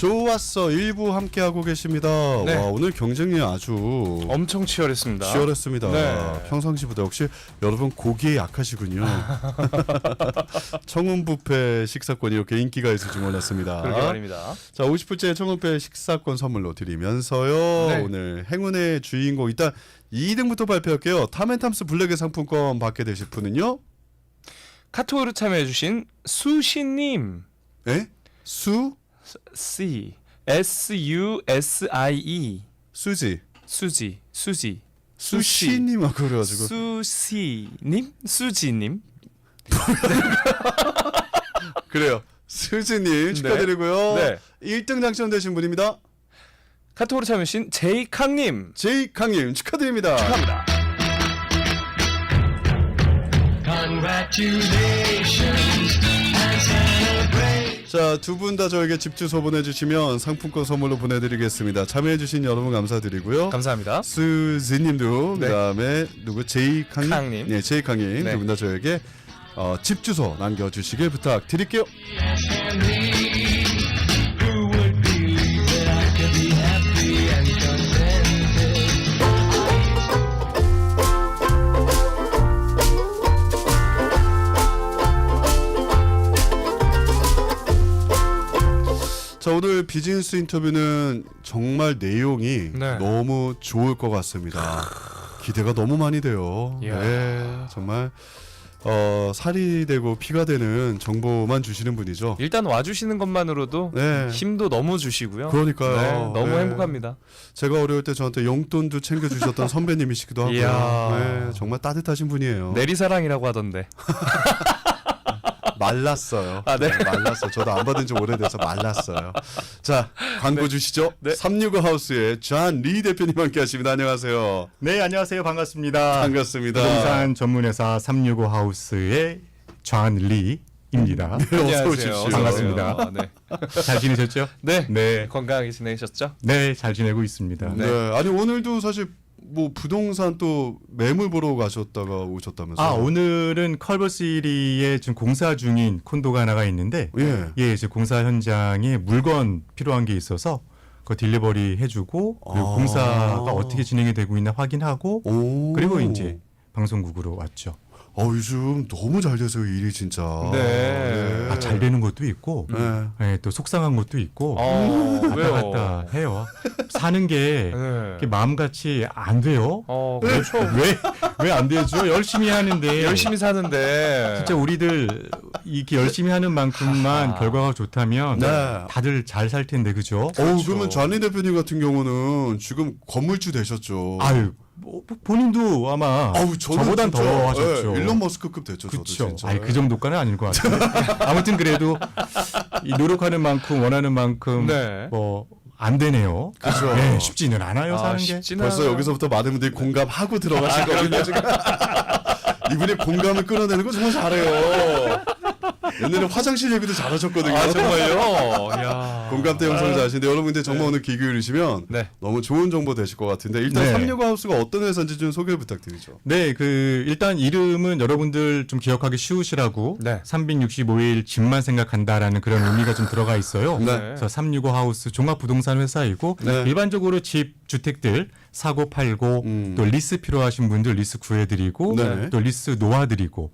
좋았어. 일부 함께하고 계십니다. 네. 와, 오늘 경쟁이 아주 엄청 치열했습니다. 치열했습니다. 네. 평상시보다 역시 여러분 고기에 약하시군요. 청운뷔페 식사권이 이렇게 인기가 있을 줄 몰랐습니다. 그러게 말입니다. 자, 50불째 청운뷔페 식사권 선물로 드리면서요. 네. 오늘 행운의 주인공 일단 2등부터 발표할게요. 탐앤탐스 블랙의 상품권 받게 되실 분은요. 카톡으로 참여해주신 수시님. 에? C SUSIE 수지. 수지 수시님하고 그래가지고 수시님 수지님. 그래요. 수지님 축하드리고요. 네. 1등 당첨되신 분입니다. 카톡으로 참여해주신 제이캉님. 제이캉님 축하드립니다. 축하합니다. 자, 두 분 다 저에게 집 주소 보내주시면 상품권 선물로 보내드리겠습니다. 참여해주신 여러분 감사드리고요. 감사합니다. 수지님도 네. 그다음에 누구 제이캉님, 캉님. 네, 제이캉님 네. 두 분 다 저에게 집 주소 남겨주시길 부탁드릴게요. 자, 오늘 비즈니스 인터뷰는 정말 내용이 네. 너무 좋을 것 같습니다. 기대가 너무 많이 돼요. 이야. 네, 정말 살이 되고 피가 되는 정보만 주시는 분이죠. 일단 와주시는 것만으로도 네. 힘도 너무 주시고요. 그러니까요. 네, 너무 네. 행복합니다. 제가 어려울 때 저한테 용돈도 챙겨주셨던 선배님이시기도 하고요. 이야. 네, 정말 따뜻하신 분이에요. 내리사랑이라고 하던데. 말랐어요. 아, 네. 말랐어요. 저도 안 받은 지 오래돼서 말랐어요. 자, 광고 주시죠. 네. 365 하우스의 존 리 대표님 함께 하십니다. 안녕하세요. 네, 안녕하세요. 반갑습니다. 반갑습니다. 부동산 전문회사 365 하우스의 존 리입니다. 어서 오십시오. 반갑습니다. 아, 네. 잘 지내셨죠? 네. 네. 건강하게 지내셨죠? 네, 잘 지내고 있습니다. 네. 아니 오늘도 사실 뭐 부동산 또 매물 보러 가셨다가 오셨다면서요? 아, 오늘은 컬버시리에 지금 공사 중인 콘도가 하나가 있는데 예. 이제 공사 현장에 물건 필요한 게 있어서 그 딜리버리 해주고 그리고 아. 공사가 어떻게 진행이 되고 있나 확인하고 오. 그리고 이제 방송국으로 왔죠. 요즘 너무 잘 돼서 일이 진짜. 네. 아, 잘 되는 것도 있고 네. 네, 또 속상한 것도 있고 왔다 왜요? 갔다 해요. 사는 게 네. 이렇게 마음같이 안 돼요. 그렇죠. 왜 안 되죠? 열심히 하는데 열심히 사는데. 진짜 우리들 이렇게 열심히 하는 만큼만 결과가 좋다면 네. 다들 잘 살 텐데 그죠? 그러면 존 리 대표님 같은 경우는 지금 건물주 되셨죠. 아유 뭐, 본인도 아마 저는 저보단 진짜, 더 하셨죠. 일론 머스크급 됐죠. 저도 그렇죠. 진짜. 아니 그 정도까지는 아닐 것 같은데 아무튼 그래도 이 노력하는 만큼 원하는 만큼 네. 뭐 안 되네요. 그렇죠. 네, 쉽지는 않아요 사는 게. 쉽지는 벌써 않아요. 여기서부터 많은 분들이 공감하고 들어가실 거거든요. 지금. 이분이 공감을 끌어내는 거 정말 잘해요. 옛날에 화장실 얘기도 잘하셨거든요. 정말요? 야. 공감대 형성을 잘하시는데 여러분들 정말 오늘 귀 기울이시면 네. 너무 좋은 정보 되실 것 같은데 일단 네. 365 하우스가 어떤 회사인지 좀 소개를 부탁드리죠. 네, 일단 이름은 여러분들 좀 기억하기 쉬우시라고 네. 365일 집만 생각한다라는 그런 의미가 좀 들어가 있어요. 네. 그래서 365 하우스 종합부동산 회사이고 네. 일반적으로 집 주택들 사고 팔고 또 리스 필요하신 분들 리스 구해드리고 네. 또 리스 놓아드리고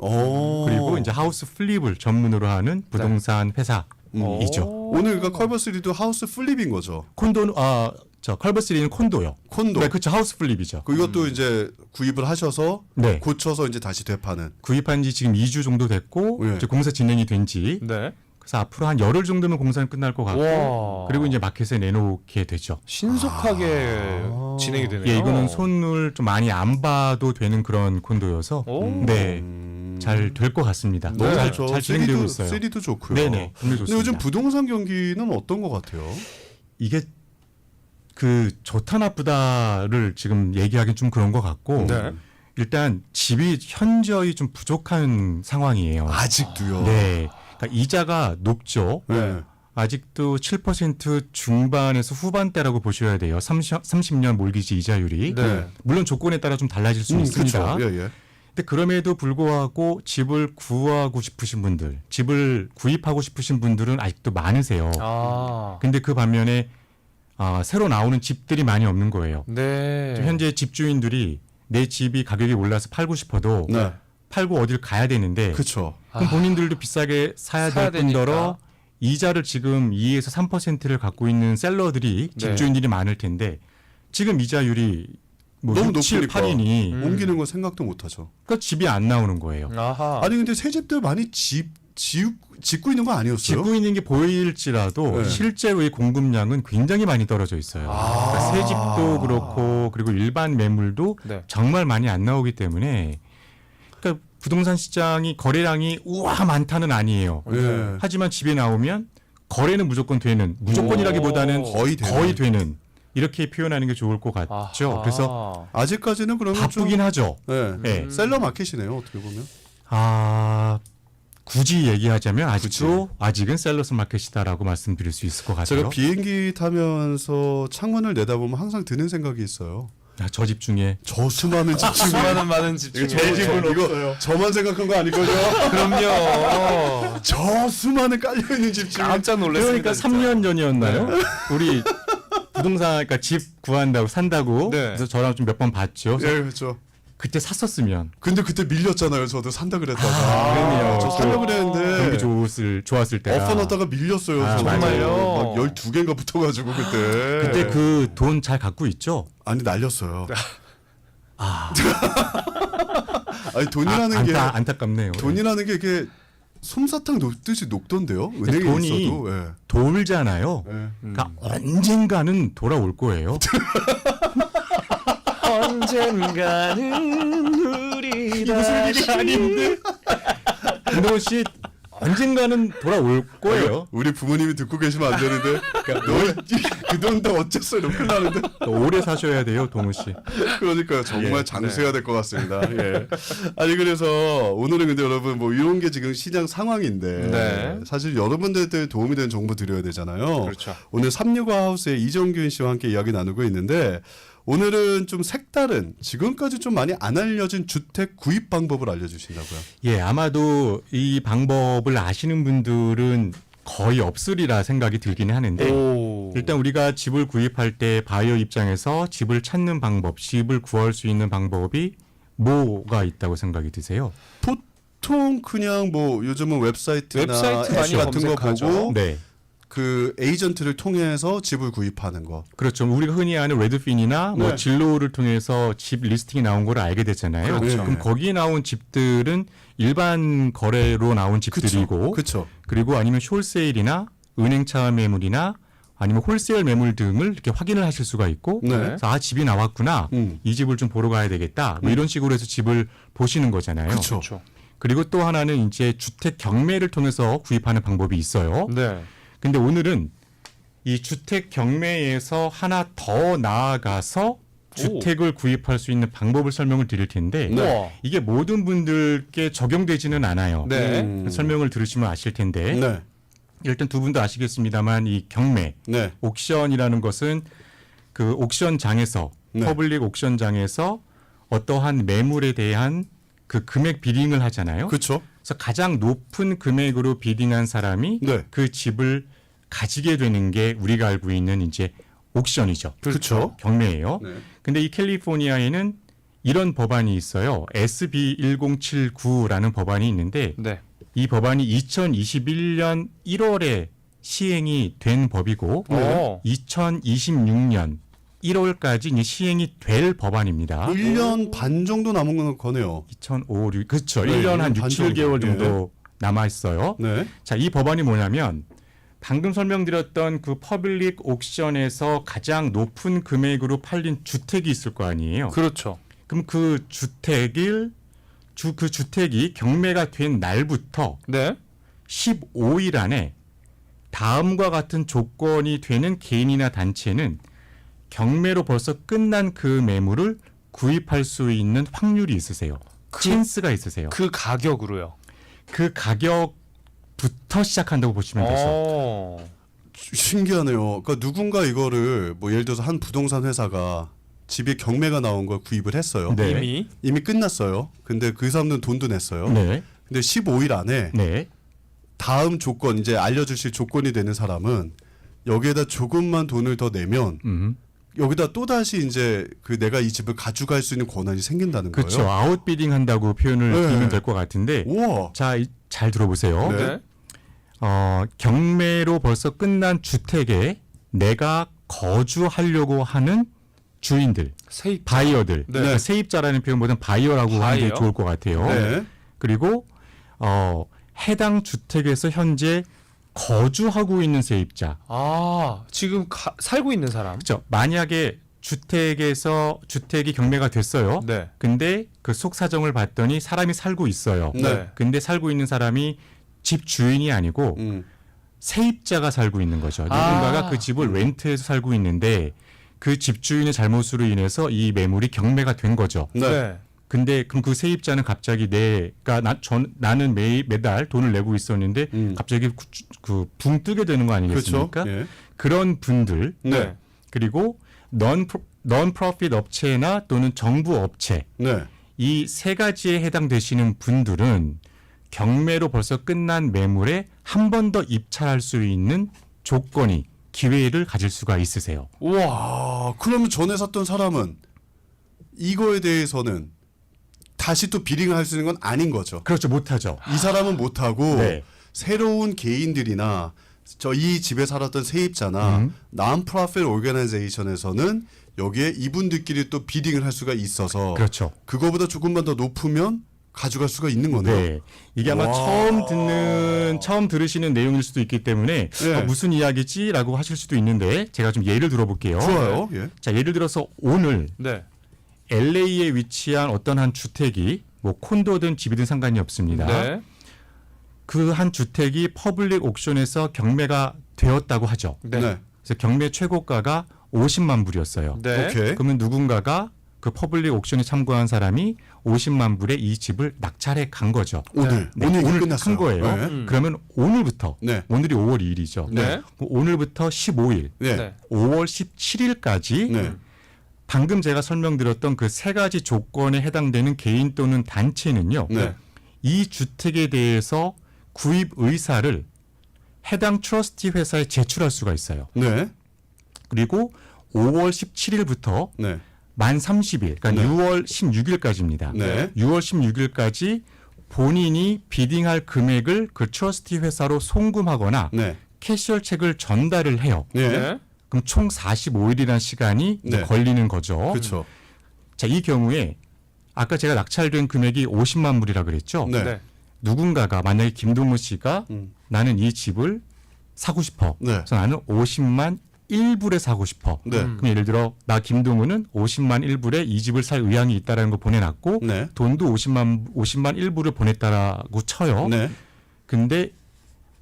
그리고 이제 하우스 플립을 전문으로 하는 부동산 회사이죠. 오늘 그러니까 컬버스리도 하우스 플립인 거죠. 콘도는 컬버스리는 콘도요. 콘도. 네, 그렇죠. 하우스 플립이죠. 이것도 이제 구입을 하셔서 네. 고쳐서 이제 다시 되파는. 구입한 지 지금 2주 정도 됐고 네. 이제 공사 진행이 된지 네. 그래서 앞으로 한 열흘 정도면 공사는 끝날 것 같고 와. 그리고 이제 마켓에 내놓게 되죠. 신속하게 진행이 되네요. 예, 이거는 손을 좀 많이 안 봐도 되는 그런 콘도여서 오. 네, 잘 될 것 같습니다. 너무 잘, 좋죠. 잘 진행되고 있어요. 3D도 좋고요. 네네, 분명히 근데 요즘 좋습니다. 부동산 경기는 어떤 것 같아요? 이게 좋다 나쁘다를 지금 얘기하기 좀 그런 것 같고 네. 일단 집이 현저히 좀 부족한 상황이에요. 아직도요. 네, 그러니까 이자가 높죠. 네. 아직도 7% 중반에서 후반대라고 보셔야 돼요. 30년 몰기지 이자율이. 네. 물론 조건에 따라 좀 달라질 수 있습니다. 그렇죠. 예, 예. 근데 그럼에도 불구하고 집을 구하고 싶으신 분들, 집을 구입하고 싶으신 분들은 아직도 많으세요. 아. 근데 그 반면에 새로 나오는 집들이 많이 없는 거예요. 네. 현재 집주인들이 내 집이 가격이 올라서 팔고 싶어도 네. 팔고 어딜 가야 되는데 그렇죠. 그럼 본인들도 비싸게 사야 될 되니까. 뿐더러 이자를 지금 2에서 3%를 갖고 있는 셀러들이 네. 집주인들이 많을 텐데 지금 이자율이 뭐 너무 6, 7, 높으니까. 8이니 옮기는 거 생각도 못 하죠. 그러니까 집이 안 나오는 거예요. 아하. 아니 근데 새 집들 많이 짓고 있는 거 아니었어요? 짓고 있는 게 보일지라도 네. 실제로의 공급량은 굉장히 많이 떨어져 있어요. 그러니까 새 집도 그렇고 그리고 일반 매물도 네. 정말 많이 안 나오기 때문에 그러니까 부동산 시장이 거래량이 우와 많다는 아니에요. 예. 하지만 집에 나오면 거래는 무조건 되는 무조건이라기보다는 오, 거의 되는. 이렇게 표현하는 게 좋을 것 같죠. 아하. 그래서 아직까지는 그러면 바쁘긴 하죠. 좀 네. 셀러 마켓이네요. 어떻게 보면. 굳이 얘기하자면 아직은 셀러스 마켓이다라고 말씀드릴 수 있을 것 같아요. 제가 비행기 타면서 창문을 내다보면 항상 드는 생각이 있어요. 저 집 중에 저 수많은 집 중에 수많은 많은 집 중에 제 집은 이거 저만 생각한 거 아니거든요. 그럼요. 저 수많은 깔려 있는 집 중에 깜짝 놀랐습니다. 그러니까 진짜. 3년 전이었나요? 우리 부동산 그러니까 집 구한다고 산다고 네. 그래서 저랑 좀 몇 번 봤죠. 예, 그렇죠. 그때 샀었으면 근데 그때 밀렸잖아요. 저도 산다 그랬다가. 그럼요. 저 살려 경기 그랬는데 좋았을 때가 오퍼 넣었다가 밀렸어요. 아, 저도. 정말요? 막 12개인가 붙어가지고 그때. 그때 그 돈 잘 갖고 있죠? 아니 날렸어요. 아니 돈이라는 게 안타깝네요. 돈이라는 게 이게 솜사탕 녹듯이 녹던데요. 은행에 돈이 있어도. 예. 돌잖아요. 예. 그러니까 언젠가는 돌아올 거예요. 언젠가는 우리 무슨 일이 아닌데? 김동훈 씨 언젠가는 돌아올 거예요. 우리 부모님이 듣고 계시면 안 되는데 너그 돈 다 어째서 이렇게 나는데. 오래 사셔야 돼요, 동훈 씨. 그러니까 정말 예. 장수해야 될 것 같습니다. 예. 아니 그래서 오늘은 근데 여러분 뭐 이런 게 지금 시장 상황인데 네. 사실 여러분들한테 도움이 되는 정보 드려야 되잖아요. 그렇죠. 오늘 365 하우스의 이정균 씨와 함께 이야기 나누고 있는데 오늘은 좀 색다른 지금까지 좀 많이 안 알려진 주택 구입 방법을 알려주신다고요. 예, 아마도 이 방법을 아시는 분들은 거의 없으리라 생각이 들긴 하는데 오. 일단 우리가 집을 구입할 때 바이어 입장에서 집을 찾는 방법, 집을 구할 수 있는 방법이 뭐가 있다고 생각이 드세요? 보통 그냥 뭐 요즘은 웹사이트나 웹사이트 앱 많이 같은 거 검색하죠. 보고 네. 그 에이전트를 통해서 집을 구입하는 거. 그렇죠. 우리가 흔히 아는 레드핀이나 뭐 네. 진로를 통해서 집 리스팅이 나온 걸 알게 되잖아요. 그렇죠. 그럼 거기에 나온 집들은 일반 거래로 나온 집들이고 그렇죠. 그리고 아니면 홀세일이나 은행차 매물이나 아니면 홀세일 매물 등을 이렇게 확인을 하실 수가 있고 네. 그래서 집이 나왔구나. 이 집을 좀 보러 가야 되겠다. 뭐 이런 식으로 해서 집을 보시는 거잖아요. 그렇죠. 그렇죠. 그리고 또 하나는 이제 주택 경매를 통해서 구입하는 방법이 있어요. 네. 근데 오늘은 이 주택 경매에서 하나 더 나아가서 주택을 구입할 수 있는 방법을 설명을 드릴 텐데 우와. 이게 모든 분들께 적용되지는 않아요. 네. 설명을 들으시면 아실 텐데 네. 일단 두 분도 아시겠습니다만 이 경매, 네. 옥션이라는 것은 그 옥션장에서 네. 퍼블릭 옥션장에서 어떠한 매물에 대한 그 금액 비딩을 하잖아요. 그렇죠. 그래서 가장 높은 금액으로 비딩한 사람이 네. 그 집을 가지게 되는 게 우리가 알고 있는 이제 옥션이죠. 그렇죠. 경매예요. 네. 근데 이 캘리포니아에는 이런 법안이 있어요. SB 1079라는 법안이 있는데 네. 이 법안이 2021년 1월에 시행이 된 법이고 오. 2026년 1월까지 이제 시행이 될 법안입니다. 1년 반 정도 남은 거네요. 2005, 6, 그렇죠. 네, 1년 한 6, 반 7개월 정도. 정도 남아 있어요. 네. 자, 이 법안이 뭐냐면 방금 설명드렸던 그 퍼블릭 옥션에서 가장 높은 금액으로 팔린 주택이 있을 거 아니에요. 그렇죠. 그럼 그 주택이 경매가 된 날부터 네. 15일 안에 다음과 같은 조건이 되는 개인이나 단체는 경매로 벌써 끝난 그 매물을 구입할 수 있는 확률이 있으세요. 찬스가 있으세요. 그 가격으로요. 그 가격부터 시작한다고 보시면 되죠. 오. 신기하네요. 그러니까 누군가 이거를 뭐 예를 들어서 한 부동산 회사가 집에 경매가 나온 걸 구입을 했어요. 네. 이미 끝났어요. 근데 그 사람들은 돈도 냈어요. 네. 근데 15일 안에 네. 다음 조건 이제 알려주실 조건이 되는 사람은 여기에다 조금만 돈을 더 내면 여기다 또 다시 이제 그 내가 이 집을 가져갈 수 있는 권한이 생긴다는 그렇죠. 거예요. 아웃비딩 한다고 표현을 네. 드리면 될 것 같은데 우와. 자, 잘 들어보세요. 네. 경매로 벌써 끝난 주택에 내가 거주하려고 하는 주인들, 세입. 바이어들, 네. 그러니까 세입자라는 표현보다는 바이어라고 하는 게 바이어? 좋을 것 같아요. 네. 그리고 해당 주택에서 현재 거주하고 있는 세입자. 아, 지금 살고 있는 사람. 그렇죠. 만약에 주택이 경매가 됐어요. 네. 근데 그 속 사정을 봤더니 사람이 살고 있어요. 네. 근데 살고 있는 사람이 집 주인이 아니고 세입자가 살고 있는 거죠. 누군가가 그 집을 렌트해서 살고 있는데 그 집주인의 잘못으로 인해서 이 매물이 경매가 된 거죠. 네. 근데 그럼 그 세입자는 갑자기 나는 매달 돈을 내고 있었는데 갑자기 붕 뜨게 되는 거 아니겠습니까? 그렇죠. 예. 그런 분들 네. 그리고 non-profit 업체나 또는 정부 업체 네. 이 세 가지에 해당되시는 분들은 경매로 벌써 끝난 매물에 한 번 더 입찰할 수 있는 조건이 기회를 가질 수가 있으세요. 우와. 아, 그러면 전에 샀던 사람은 이거에 대해서는 다시 또 비링을 할 수 있는 건 아닌 거죠. 그렇죠. 못하죠. 이 사람은 못하고 네. 새로운 개인들이나 이 집에 살았던 세입자나 non-profit organization에서는 여기에 이분들끼리 또 비딩을 할 수가 있어서 그렇죠. 그거보다 조금만 더 높으면 가져갈 수가 있는 거네요. 네. 이게 아마 와. 처음 들으시는 내용일 수도 있기 때문에 네. 무슨 이야기지라고 하실 수도 있는데 제가 좀 예를 들어볼게요. 좋아요. 예. 자, 예를 들어서 오늘 네. LA에 위치한 어떤 한 주택이 뭐 콘도든 집이든 상관이 없습니다. 네. 그 한 주택이 퍼블릭 옥션에서 경매가 되었다고 하죠. 네. 네. 그래서 경매 최고가가 50만 불이었어요. 네. 오케이. 그러면 누군가가 그 퍼블릭 옥션에 참고한 사람이 50만 불에 이 집을 낙찰해 간 거죠. 오늘 네, 오늘 오늘 끝났어요. 한 거예요. 네. 그러면 오늘부터 네. 오늘이 5월 2일이죠. 네. 오늘부터 15일, 네. 네. 5월 17일까지 네. 방금 제가 설명드렸던 그 세 가지 조건에 해당되는 개인 또는 단체는요. 네. 이 주택에 대해서 구입 의사를 해당 트러스티 회사에 제출할 수가 있어요. 네. 그리고 5월 17일부터 네. 만 30일, 그러니까 네. 6월 16일까지입니다. 네. 6월 16일까지 본인이 비딩할 금액을 그 트러스티 회사로 송금하거나 네. 캐시얼 책을 전달을 해요. 네. 네. 그럼 총 45일이라는 시간이 이제 네. 걸리는 거죠. 그렇죠. 자, 이 경우에 아까 제가 낙찰된 금액이 50만 불이라 그랬죠. 네. 네. 누군가가 만약에 김동무 씨가 나는 이 집을 사고 싶어. 네. 그래서 나는 50만 1불에 사고 싶어. 네. 그럼 예를 들어 나 김동우는 50만 1불에 이 집을 살 의향이 있다라는 거 보내놨고 네. 돈도 50만 1불을 보냈다라고 쳐요. 네. 근데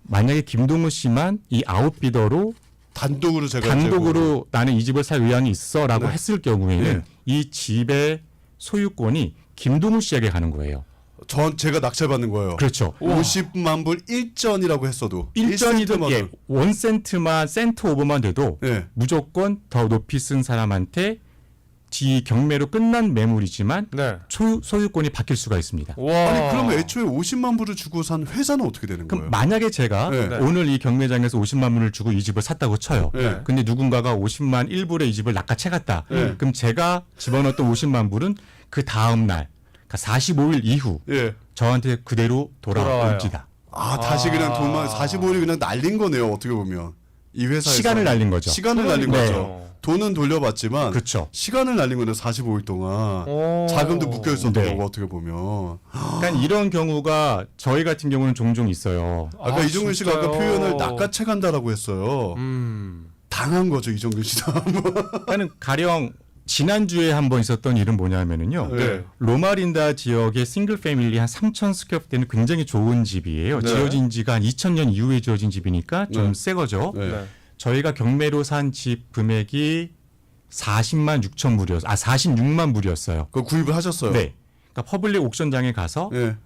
만약에 김동우 씨만 이 아웃비더로 단독으로 제가 단독으로 나는 이 집을 살 의향이 있어라고 네. 했을 경우에는 네. 이 집의 소유권이 김동우 씨에게 가는 거예요. 제가 낙찰받는 거예요. 그렇죠. 50만 불 일전이라고 했어도 1전이든 1센트만 예, 1센트만 센트 오버만 돼도 네. 무조건 더 높이 쓴 사람한테 경매로 끝난 매물이지만 네. 소유권이 바뀔 수가 있습니다. 와. 아니 그러면 애초에 50만 불을 주고 산 회사는 어떻게 되는 그럼 거예요? 만약에 제가 네. 네. 오늘 이 경매장에서 50만 불을 주고 이 집을 샀다고 쳐요. 네. 근데 누군가가 50만 1불에 이 집을 낚아채 갔다. 네. 그럼 제가 집어넣었던 50만 불은 그 다음 날, 그러니까 45일 이후 예. 저한테 그대로 돌아와요. 돌아옵니다. 다시 그냥 돈만 45일이 그냥 날린 거네요. 어떻게 보면 이 회사에서 시간을 날린 거죠. 시간을 날린 네. 거죠. 돈은 돌려받지만 그렇죠. 시간을 날린 거네요. 45일 동안 오. 자금도 묶여 있었던 네. 거고 어떻게 보면 그러니까 이런 경우가 저희 같은 경우는 종종 있어요. 아까 이정근 씨가 아까 진짜요? 표현을 낚아채 간다라고 했어요. 당한 거죠 이정근 씨도. 그러니까 가령 지난주에 한번 있었던 일은 뭐냐면은요. 네. 로마린다 지역의 싱글 패밀리 한 3,000 스퀘어 되는 굉장히 좋은 집이에요. 네. 지어진 지가 한 2000년 이후에 지어진 집이니까 좀 네. 새 거죠. 네. 네. 저희가 경매로 산 집 금액이 40만 6천 불이었어요. 46만 불이었어요. 그 구입을 하셨어요. 네. 그러니까 퍼블릭 옥션장에 가서 네.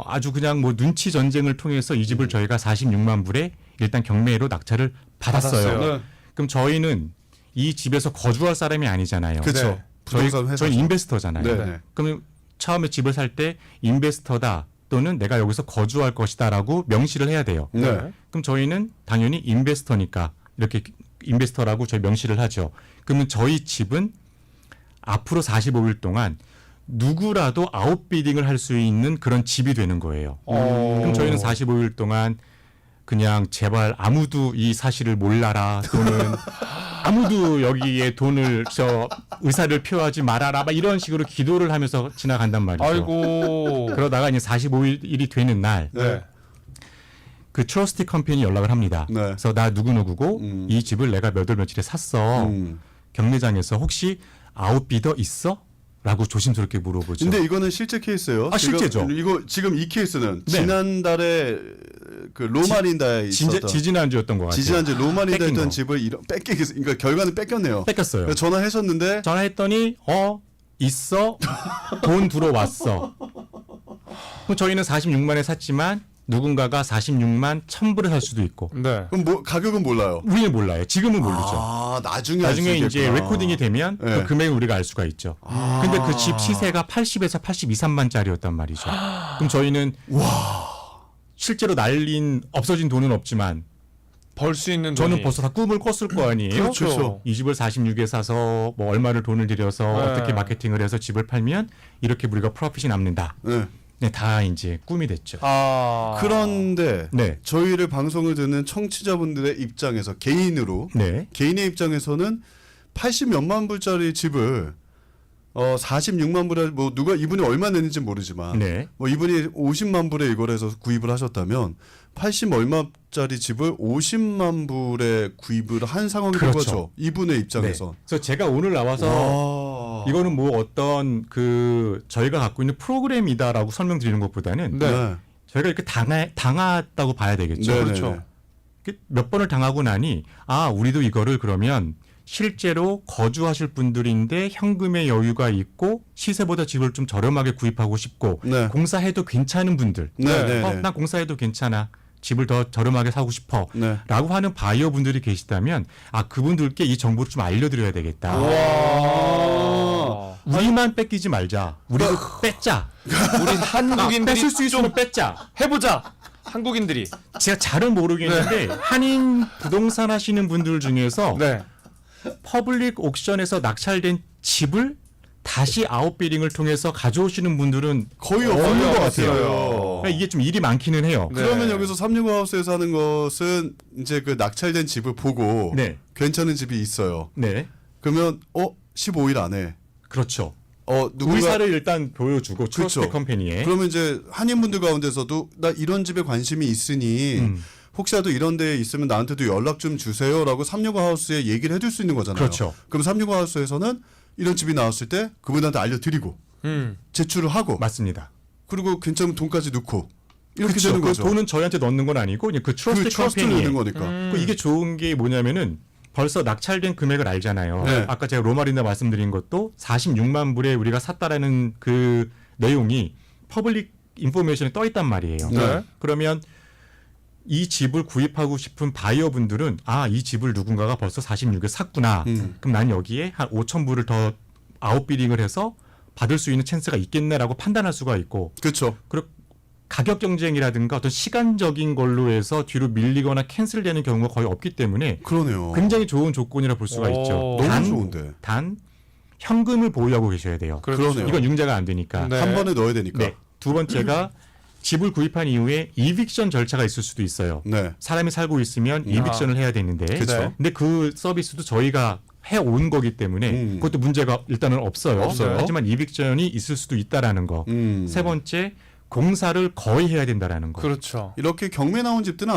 아주 그냥 뭐 눈치 전쟁을 통해서 이 집을 저희가 46만 불에 일단 경매로 낙찰을 받았어요. 받았어요. 네. 그럼 저희는 이 집에서 거주할 사람이 아니잖아요. 그렇죠. 네. 부동산 회사. 저희 인베스터잖아요. 네. 네. 그럼 처음에 집을 살 때 인베스터다 또는 내가 여기서 거주할 것이다라고 명시를 해야 돼요. 네. 그럼 저희는 당연히 인베스터니까 이렇게 인베스터라고 저희 명시를 하죠. 그러면 저희 집은 앞으로 45일 동안 누구라도 아웃비딩을 할 수 있는 그런 집이 되는 거예요. 그럼 저희는 45일 동안 그냥 제발 아무도 이 사실을 몰라라 또는 아무도 여기에 돈을 의사를 표하지 말아라 막 이런 식으로 기도를 하면서 지나간단 말이죠. 아이고. 그러다가 이제 45일이 되는 날 네. 그 트러스티 컴퍼니 연락을 합니다. 네. 그래서 나 누구누구고 이 집을 내가 몇 월 며칠에 샀어. 경매장에서 혹시 아웃비더 있어? 라고 조심스럽게 물어보죠. 근데 이거는 실제 케이스예요. 아, 실제죠. 지금 이 케이스는 네. 지난달에 그 로마린다에 있었던 지지난주였던 것 같아요. 지지난주 로마린다에 뺏긴 있던 거. 집을 그러니까 결과는 뺏겼네요. 뺏겼어요. 그래서 전화하셨는데 전화했더니 있어 돈 들어왔어. 그럼 저희는 46만에 샀지만 누군가가 46만 1,000불에 살 수도 있고 네. 그럼 뭐 가격은 몰라요. 우리는 몰라요. 지금은 모르죠. 아, 나중에 알 수 나중에 이제 있겠구나. 레코딩이 되면 네. 그 금액을 우리가 알 수가 있죠. 근데 그 집 시세가 80에서 82, 3만짜리였단 말이죠. 그럼 저희는 실제로 없어진 돈은 없지만 벌 수 있는 저는 돈이. 벌써 다 꿈을 꿨을 거 아니에요. 그렇죠. 이 집을 46에 사서 뭐 얼마를 돈을 들여서 네. 어떻게 마케팅을 해서 집을 팔면 이렇게 우리가 프로핏이 남는다. 네. 네, 다 이제 꿈이 됐죠. 아. 그런데 네. 저희를 방송을 듣는 청취자분들의 입장에서 개인의 입장에서는 80몇만 불짜리 집을 46만 불에 뭐 누가 이분이 얼마 냈는지 모르지만 네. 뭐 이분이 50만 불에 이걸 해서 구입을 하셨다면 80 얼마짜리 집을 50만 불에 구입을 한 상황이 된 그렇죠. 거죠. 이분의 네. 입장에서. 그래서 제가 오늘 나와서 이거는 뭐 어떤 그 저희가 갖고 있는 프로그램이다라고 설명드리는 것보다는 네. 저희가 이렇게 당했다고 봐야 되겠죠. 네, 그렇죠. 네, 몇 번을 당하고 나니 우리도 이거를 그러면 실제로 거주하실 분들인데 현금의 여유가 있고 시세보다 집을 좀 저렴하게 구입하고 싶고 네. 공사해도 괜찮은 분들 네, 네, 네. 난 공사해도 괜찮아 집을 더 저렴하게 사고 싶어 네. 라고 하는 바이어 분들이 계시다면 그분들께 이 정보를 좀 알려드려야 되겠다. 와. 우리만 뺏기지 말자. 우리도 뺏자. 우리 한국인들이 뺏을 수 있으면 뺏자. 해보자. 한국인들이. 제가 잘은 모르겠는데 한인 부동산 하시는 분들 중에서 네. 퍼블릭 옥션에서 낙찰된 집을 다시 아웃비딩을 통해서 가져오시는 분들은 거의 없는 것 같아요. 없어요. 그러니까 이게 좀 일이 많기는 해요. 네. 그러면 여기서 365하우스에서 하는 것은 이제 그 낙찰된 집을 보고 네. 괜찮은 집이 있어요. 네. 그러면 15일 안에 그렇죠. 누군가 의사를 일단 보여주고 그렇죠. 트러스트 컴퍼니에 그러면 이제 한인분들 가운데서도 나 이런 집에 관심이 있으니 혹시라도 이런 데에 있으면 나한테도 연락 좀 주세요라고 365하우스에 얘기를 해줄 수 있는 거잖아요. 그렇죠. 그럼 365하우스에서는 이런 집이 나왔을 때 그분한테 알려드리고 제출을 하고 맞습니다. 그리고 괜찮은 돈까지 넣고 이렇게 그렇죠. 되는 그 거죠. 돈은 저희한테 넣는 건 아니고 그냥 그 트러스트 트러스트를 컴퍼니에 넣는 거니까. 그 이게 좋은 게 뭐냐면은 벌써 낙찰된 금액을 알잖아요. 네. 아까 제가 로마린다 말씀드린 것도 46만 불에 우리가 샀다라는 그 내용이 퍼블릭 인포메이션에 떠 있단 말이에요. 네. 그러면 이 집을 구입하고 싶은 바이어 분들은 이 집을 누군가가 벌써 46에 샀구나. 그럼 난 여기에 한 5천 불을 더 아웃비딩을 해서 받을 수 있는 찬스가 있겠네라고 판단할 수가 있고 그렇죠. 그리고 가격 경쟁이라든가 어떤 시간적인 걸로 해서 뒤로 밀리거나 캔슬되는 경우가 거의 없기 때문에 그러네요. 굉장히 좋은 조건이라 볼 수가 오, 있죠. 너무 좋은데. 단 현금을 보유하고 계셔야 돼요. 그러네요. 이건 융자가 안 되니까. 네. 한 번에 넣어야 되니까. 네. 두 번째가 집을 구입한 이후에 이빅션 절차가 있을 수도 있어요. 네. 사람이 살고 있으면 이빅션을 해야 되는데 그쵸. 네. 근데 그 서비스도 저희가 해온 거기 때문에 그것도 문제가 일단은 없어요. 없어요. 하지만 이빅션이 있을 수도 있다라는 거. 세 번째 공사를 거의 해야 된다라는 거. 그렇죠. 이렇게 경매 나온 집들은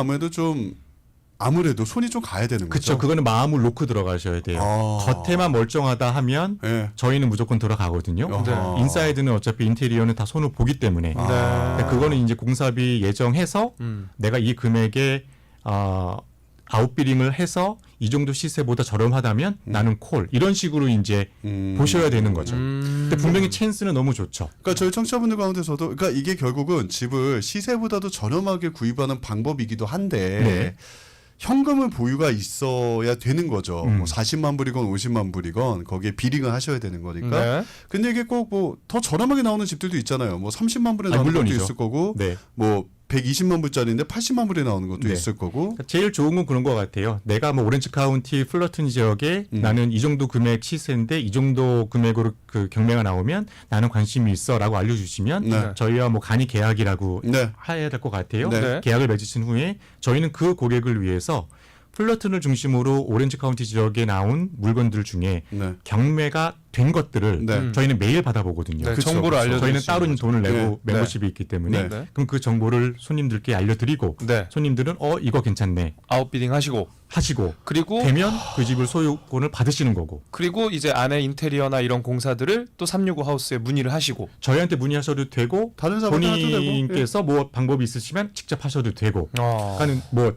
아무래도 손이 좀 가야 되는 그렇죠. 거죠. 그거는 마음을 놓고 들어가셔야 돼요. 겉에만 멀쩡하다 하면 네. 저희는 무조건 들어가거든요. 네. 인사이드는 어차피 인테리어는 다 손을 보기 때문에. 근데 그거는 이제 공사비 예정해서 내가 이 금액에 아웃비딩을 해서 이 정도 시세보다 저렴하다면 나는 콜 이런 식으로 이제 보셔야 되는 거죠. 근데 분명히 찬스는 너무 좋죠. 그러니까 저희 청취자분들 가운데서도 그러니까 이게 결국은 집을 시세보다도 저렴하게 구입하는 방법이기도 한데 네. 현금은 보유가 있어야 되는 거죠. 뭐 40만 불이건 50만 불이건 거기에 비링을 하셔야 되는 거니까. 네. 근데 이게 꼭 뭐 더 저렴하게 나오는 집들도 있잖아요. 뭐 30만 불에 나오는 것도 물론이죠. 있을 거고, 네. 뭐 120만 불짜리인데 80만 불에 나오는 것도 네. 있을 거고. 제일 좋은 건 그런 것 같아요. 내가 뭐 오렌지 카운티 플러튼 지역에 나는 이 정도 금액 시세인데 이 정도 금액으로 그 경매가 나오면 나는 관심이 있어라고 알려주시면 네. 저희와 뭐 간이 계약이라고 네. 해야 될 것 같아요. 네. 계약을 맺으신 후에 저희는 그 고객을 위해서 플러튼을 중심으로 오렌지 카운티 지역에 나온 물건들 중에 네. 경매가 된 것들을 네. 저희는 매일 받아보거든요. 네, 그쵸, 정보를 그쵸. 알려드리시는 저희는 따로 거죠. 돈을 내고 네. 멤버십이 있기 때문에 네. 그럼 그 정보를 손님들께 알려드리고 네. 손님들은 이거 괜찮네 아웃비딩 하시고 하시고 그리고 되면 그 집을 소유권을 받으시는 거고 그리고 이제 안에 인테리어나 이런 공사들을 또 365 하우스에 문의를 하시고 저희한테 문의하셔도 되고 다른 사람한테 해도 되고. 본인께서 뭐 방법이 있으시면 직접 하셔도 되고 어. 그러니까 뭐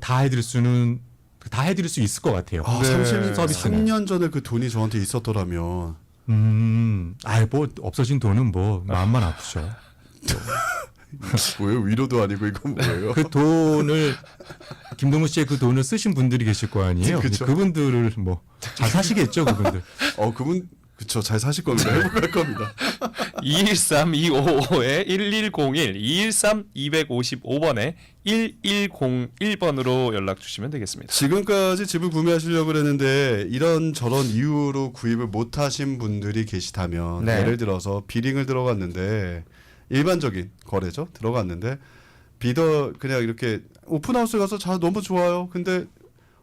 다 해드릴 수 있을 것 같아요. 아, 네. 3년 전에 그 돈이 저한테 있었더라면 뭐 없어진 돈은 뭐 마음만 아프죠. 뭐예요? 위로도 아니고 이건 뭐예요? 그 돈을 김동우 씨의 그 돈을 쓰신 분들이 계실 거 아니에요. 그쵸. 그분들을 뭐 잘 사시겠죠, 그분들. 그분 그쵸, 잘 사실 겁니다. 행복할 겁니다. 213-255-1101 213-255번에 1101번으로 연락 주시면 되겠습니다. 지금까지 집을 구매하시려고 그랬는데 이런 저런 이유로 구입을 못하신 분들이 계시다면 네. 예를 들어서 비링을 들어갔는데 일반적인 거래죠. 들어갔는데 비더 그냥 이렇게 오픈하우스 가서 너무 좋아요. 근데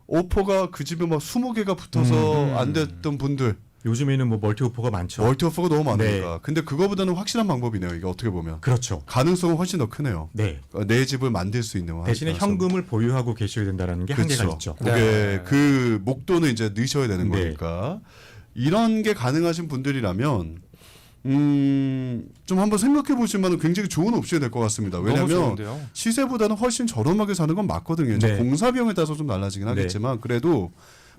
오퍼가 그 집에 막 20개가 붙어서 안 됐던 분들 요즘에는 뭐 멀티 오퍼가 많죠. 멀티 오퍼가 너무 많으니까. 네. 근데 그거보다는 확실한 방법이네요. 이게 어떻게 보면 그렇죠. 가능성은 훨씬 더 크네요. 네. 내 집을 만들 수 있는 대신에 환경에서. 현금을 보유하고 계셔야 된다는 게 한계가 그쵸. 있죠. 그게 네. 그 목돈을 이제 넣으셔야 되는 네. 거니까 이런 게 가능하신 분들이라면 좀 한번 생각해 보실 만한 굉장히 좋은 옵션이 될 것 같습니다. 너무 왜냐하면 좋은데요. 시세보다는 훨씬 저렴하게 사는 건 맞거든요. 이제 네. 공사 비용에 따라서 좀 달라지긴 하겠지만 그래도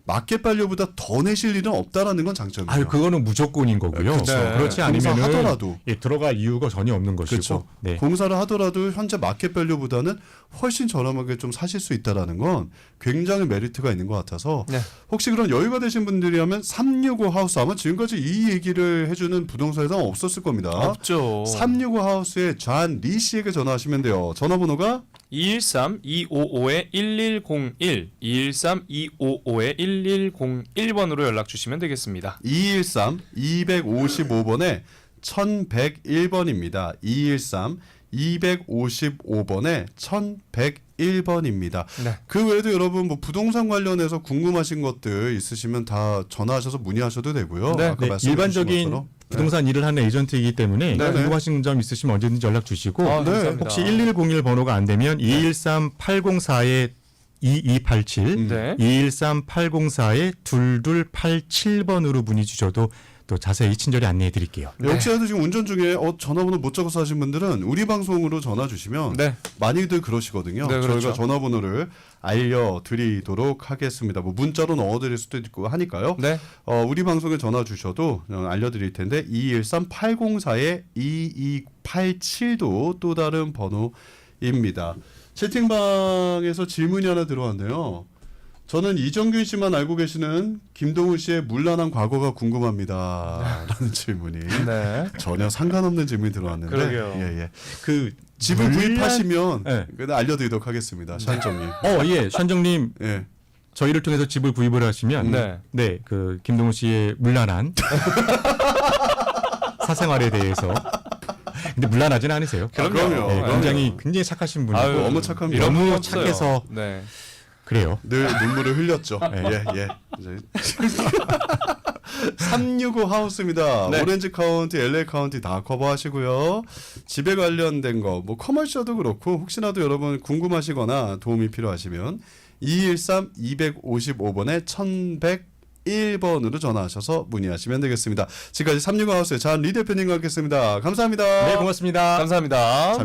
마켓 발료보다 더 내실 일은 없다라는 건 장점이에요. 그거는 무조건인 거고요. 그쵸. 네. 그렇지 않으면 공사하더라도. 들어갈 이유가 전혀 없는 것이고. 그렇죠. 네. 공사를 하더라도 현재 마켓 밸류보다는 훨씬 저렴하게 좀 사실 수 있다라는 건 굉장히 메리트가 있는 것 같아서 네. 혹시 그런 여유가 되신 분들이라면 365 하우스 아마 지금까지 이 얘기를 해주는 부동산 회사는 없었을 겁니다. 없죠. 365 하우스의 존 리 씨에게 전화하시면 돼요. 전화번호가 213-255-1101 213-255-1101번으로 연락 주시면 되겠습니다. 213-255번에 1101번입니다. 213-255번에 1101번입니다. 네. 그 외에도 여러분 뭐 부동산 관련해서 궁금하신 것들 있으시면 다 전화하셔서 문의하셔도 되고요. 네. 아까 네, 말씀해 일반적인 주신 것처럼. 부동산 일을 하는 에이전트이기 때문에 네. 궁금하신 점 있으시면 언제든지 연락 주시고 아, 네. 감사합니다. 혹시 1101 번호가 안 되면 213-804-2287 네. 213-804-2287번으로 문의 주셔도 또 자세히 친절히 안내해 드릴게요. 네. 혹시라도 지금 운전 중에 전화번호 못 적어서 하신 분들은 우리 방송으로 전화 주시면 네. 많이들 그러시거든요. 네, 그렇죠. 저희가 전화번호를 알려드리도록 하겠습니다. 뭐 문자로 넣어드릴 수도 있고 하니까요. 네. 우리 방송에 전화 주셔도 알려드릴 텐데 213-804-2287도 또 다른 번호입니다. 채팅방에서 질문이 하나 들어왔네요. 저는 이정균 씨만 알고 계시는 김동훈 씨의 문란한 과거가 궁금합니다. 라는 질문이 네. 전혀 상관없는 질문이 들어왔는데 그러게요. 예. 그 집을 구입하시면 네. 알려드리도록 하겠습니다. 샨정님. 예, 션정님 예. 저희를 통해서 집을 구입을 하시면 네. 그 김동훈 씨의 문란한 사생활에 대해서 근데 문란하진 않으세요. 그럼요. 네, 굉장히 착하신 분이고 아유, 너무 착합니다. 이런 분이 너무 없어요. 착해서 네. 그래요. 늘 눈물을 흘렸죠. 예. 365 하우스입니다. 네. 오렌지 카운티, LA 카운티 다 커버하시고요. 집에 관련된 거, 뭐 커머셜도 그렇고 혹시나도 여러분 궁금하시거나 도움이 필요하시면 213-255번에 1101번으로 전화하셔서 문의하시면 되겠습니다. 지금까지 365 하우스의 잔 리 대표님과 함께했습니다. 감사합니다. 네, 고맙습니다. 감사합니다.